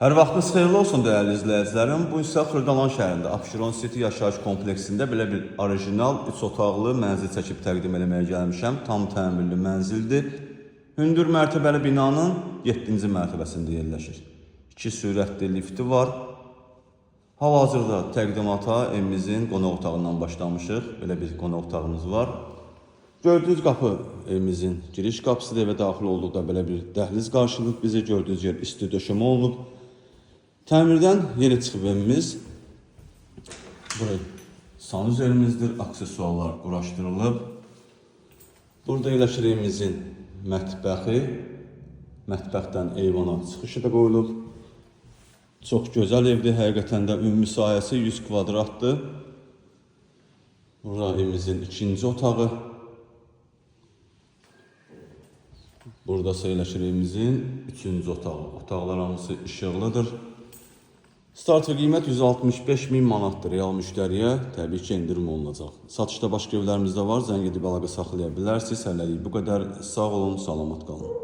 Hər vaxtınız xeyirli olsun dəyərli izləyicilərim. Bu isə Xırdalan şəhərində Abşeron City yaşayış kompleksində belə bir orijinal 3 otaqlı mənzil çəkib təqdim etməyə gəlmişəm. Tam təmirli mənzildir. Hündür mərtəbəli binanın 7-ci mərtəbəsində yerləşir. 2 sürətli lifti var. Hal-hazırda təqdimata evimizin qonaq otağından başlamışıq. Belə bir qonaq otağımız var. Gördüyünüz qapı evimizin giriş qapısıdır. Evə daxil olduqda belə bir dəhliz qarşılıq bizi. Gördüyünüz yer isti döşəmə olunub. Təmirdən yeni çıxıb evimiz. Burası sanuzerimizdir. Aksesuarlar quraşdırılıb. Burada yerləşir evimizin mətbəxi. Mətbəxdən eyvana çıxışı da qoyulub. Çox gözəl evdir. Həqiqətən də ümumi sahəsi 100 kvadratdır. Burada evimizin ikinci otağı. Burada yerləşir evimizin üçüncü otağı. Otaqlar hamısı işıqlıdır. Startı qiymət 165.000 manatdır. Real müştəriyə təbii ki, indirim olunacaq. Satışda başqa evlərimizdə var. Zəng edib əlaqə saxlaya bilərsiniz. Hələlik bu qədər. Sağ olun, salamat qalın.